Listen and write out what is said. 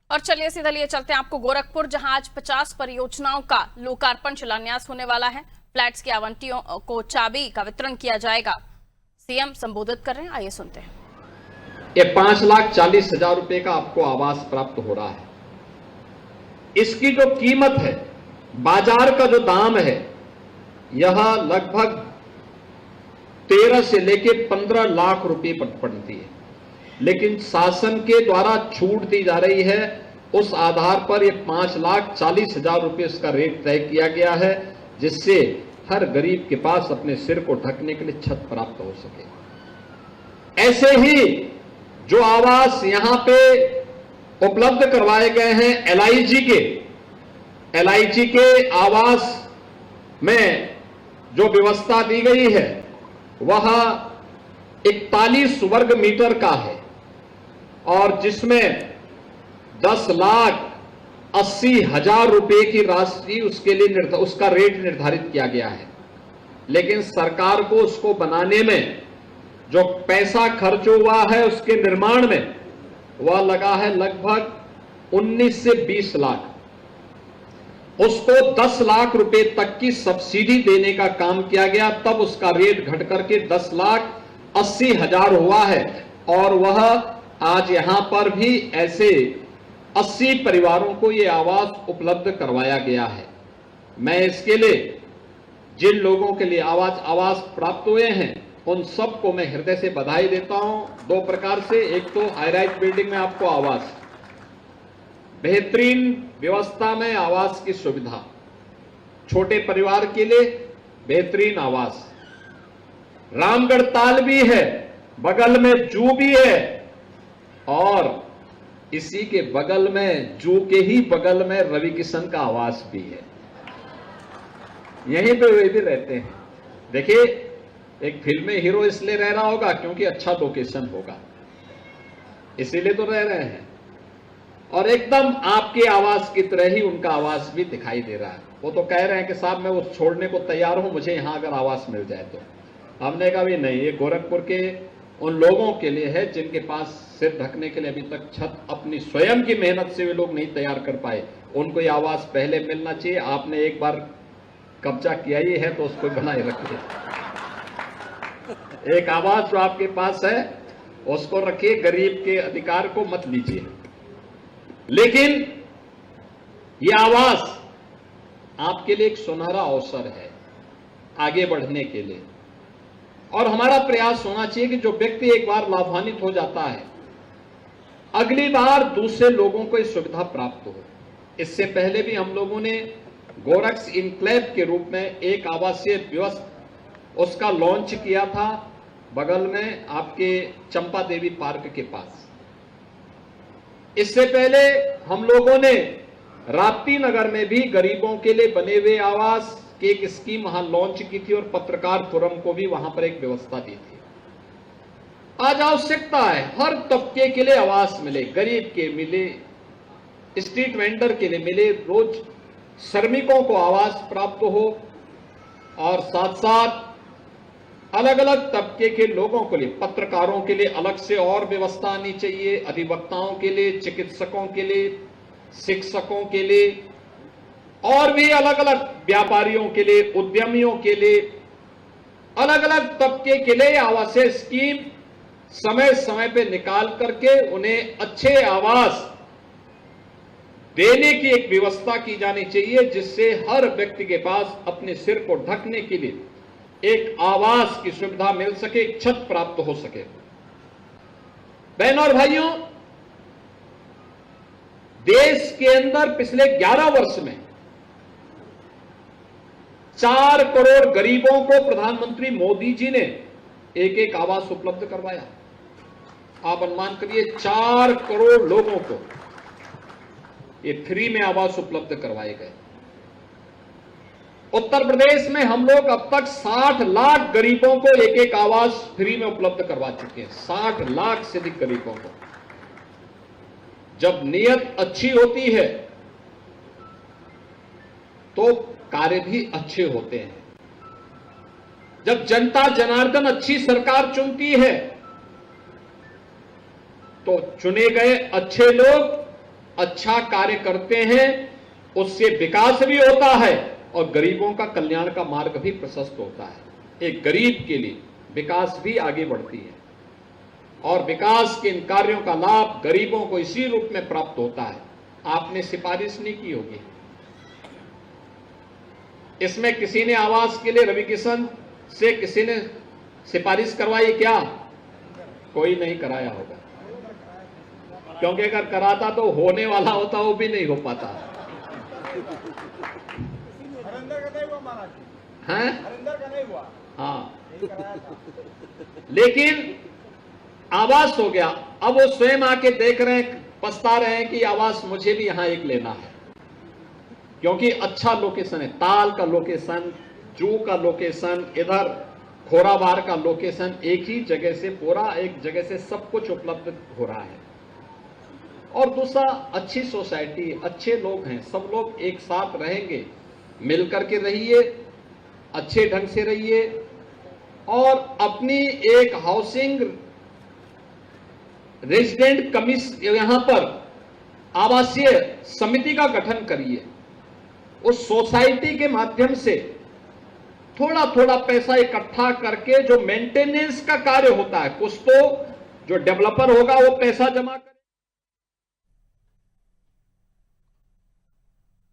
और चलिए सीधा लिए चलते हैं आपको गोरखपुर, जहां आज 50 परियोजनाओं का लोकार्पण शिलान्यास होने वाला है। फ्लैट्स की आवंटियों को चाबी का वितरण किया जाएगा। सीएम संबोधित कर रहे हैं, आइए सुनते हैं। ये 5,40,000 रुपए का आपको आवास प्राप्त हो रहा है। इसकी जो कीमत है, बाजार का जो दाम है, यह लगभग 13 से लेकर 15 लाख रुपए पड़ती है, लेकिन शासन के द्वारा छूट दी जा रही है। उस आधार पर यह 5,40,000 रुपए इसका रेट तय किया गया है, जिससे हर गरीब के पास अपने सिर को ढकने के लिए छत प्राप्त हो सके। ऐसे ही जो आवास यहां पे उपलब्ध करवाए गए हैं एलआईजी के आवास में जो व्यवस्था दी गई है वह 41 वर्ग मीटर का है और जिसमें 10,80,000 रुपए की राशि उसके लिए उसका रेट निर्धारित किया गया है। लेकिन सरकार को उसको बनाने में जो पैसा खर्च हुआ है, उसके निर्माण में वह लगा है लगभग 19 से 20 लाख। उसको 10 लाख रुपए तक की सब्सिडी देने का काम किया गया, तब उसका रेट घट करके 10,80,000 हुआ है। और वह आज यहां पर भी ऐसे 80 परिवारों को यह आवास उपलब्ध करवाया गया है। मैं इसके लिए जिन लोगों के लिए आवास प्राप्त हुए हैं उन सबको मैं हृदय से बधाई देता हूं। दो प्रकार से, एक तो हाई राइज बिल्डिंग में आपको आवास, बेहतरीन व्यवस्था में आवास की सुविधा, छोटे परिवार के लिए बेहतरीन आवास, रामगढ़ ताल भी है, बगल में जू भी है और इसी के बगल में, जू के ही बगल में रवि किशन का आवास भी है। यहीं पे वे भी रहते हैं। देखिए, एक फिल्म में हीरो इसलिए रह रहा होगा क्योंकि अच्छा लोकेशन होगा, इसीलिए तो रह रहे हैं। और एकदम आपके आवास की तरह ही उनका आवास भी दिखाई दे रहा है। वो तो कह रहे हैं कि साहब मैं वो छोड़ने को तैयार हूं, मुझे यहां अगर आवास मिल जाए तो। हमने कहा भी नहीं, ये गोरखपुर के उन लोगों के लिए है जिनके पास सिर ढकने के लिए अभी तक छत अपनी स्वयं की मेहनत से वे लोग नहीं तैयार कर पाए। उनको ये आवास पहले मिलना चाहिए। आपने एक बार कब्जा किया ही है तो उसको बनाए रखिए। एक आवास जो आपके पास है उसको रखिए, गरीब के अधिकार को मत लीजिए। लेकिन यह आवास आपके लिए एक सुनहरा अवसर है आगे बढ़ने के लिए। और हमारा प्रयास होना चाहिए कि जो व्यक्ति एक बार लाभान्वित हो जाता है, अगली बार दूसरे लोगों को इस सुविधा प्राप्त हो। इससे पहले भी हम लोगों ने गोरक्स इनक्लेव के रूप में एक आवासीय व्यवस्था उसका लॉन्च किया था, बगल में आपके चंपा देवी पार्क के पास। इससे पहले हम लोगों ने राप्ती नगर में भी गरीबों के लिए बने हुए आवास की एक स्कीम वहां लॉन्च की थी और पत्रकार फोरम को भी वहां पर एक व्यवस्था दी थी। आज आवश्यकता है हर तबके के लिए आवास मिले, गरीब के मिले, स्ट्रीट वेंडर के लिए मिले, रोज श्रमिकों को आवास प्राप्त हो और साथ साथ अलग अलग तबके के लोगों के लिए, पत्रकारों के लिए अलग से और व्यवस्था आनी चाहिए, अधिवक्ताओं के लिए, चिकित्सकों के लिए, शिक्षकों के लिए और भी अलग अलग व्यापारियों के लिए, उद्यमियों के लिए, अलग अलग तबके के लिए आवासीय स्कीम समय समय पे निकाल करके उन्हें अच्छे आवास देने की एक व्यवस्था की जानी चाहिए, जिससे हर व्यक्ति के पास अपने सिर को ढकने के लिए एक आवास की सुविधा मिल सके, एक छत प्राप्त हो सके। बहनों और भाइयों, देश के अंदर पिछले 11 वर्ष में 4 करोड़ गरीबों को प्रधानमंत्री मोदी जी ने एक एक आवास उपलब्ध करवाया। आप अनुमान करिए, 4 करोड़ लोगों को ये फ्री में आवास उपलब्ध करवाए गए। उत्तर प्रदेश में हम लोग अब तक 60 लाख गरीबों को एक एक आवास फ्री में उपलब्ध करवा चुके हैं। 60 लाख से अधिक गरीबों को। जब नीयत अच्छी होती है तो कार्य भी अच्छे होते हैं। जब जनता जनार्दन अच्छी सरकार चुनती है तो चुने गए अच्छे लोग अच्छा कार्य करते हैं उससे विकास भी होता है और गरीबों का कल्याण का मार्ग भी प्रशस्त होता है। एक गरीब के लिए विकास भी आगे बढ़ती है और विकास के इन कार्यों का लाभ गरीबों को इसी रूप में प्राप्त होता है। आपने सिफारिश नहीं की होगी, इसमें किसी ने आवास के लिए रवि किशन से किसी ने सिफारिश करवाई क्या? कोई नहीं कराया होगा, क्योंकि अगर कराता तो होने वाला होता वो भी नहीं हो पाता है। हाँ, लेकिन आवास हो गया। अब वो स्वयं आके देख रहे हैं, पछता रहे हैं कि आवास मुझे भी यहां एक लेना है, क्योंकि अच्छा लोकेशन है, ताल का लोकेशन, जू का लोकेशन, इधर खोराबार का लोकेशन, एक ही जगह से पूरा एक जगह से सब कुछ उपलब्ध हो रहा है। और दूसरा, अच्छी सोसाइटी, अच्छे लोग हैं, सब लोग एक साथ रहेंगे, मिलकर के रहिए, अच्छे ढंग से रहिए और अपनी एक हाउसिंग रेजिडेंट कमीशन यहां पर आवासीय समिति का गठन करिए। उस सोसाइटी के माध्यम से थोड़ा थोड़ा पैसा इकट्ठा करके जो मेंटेनेंस का कार्य होता है, कुछ तो जो डेवलपर होगा वो पैसा जमा कर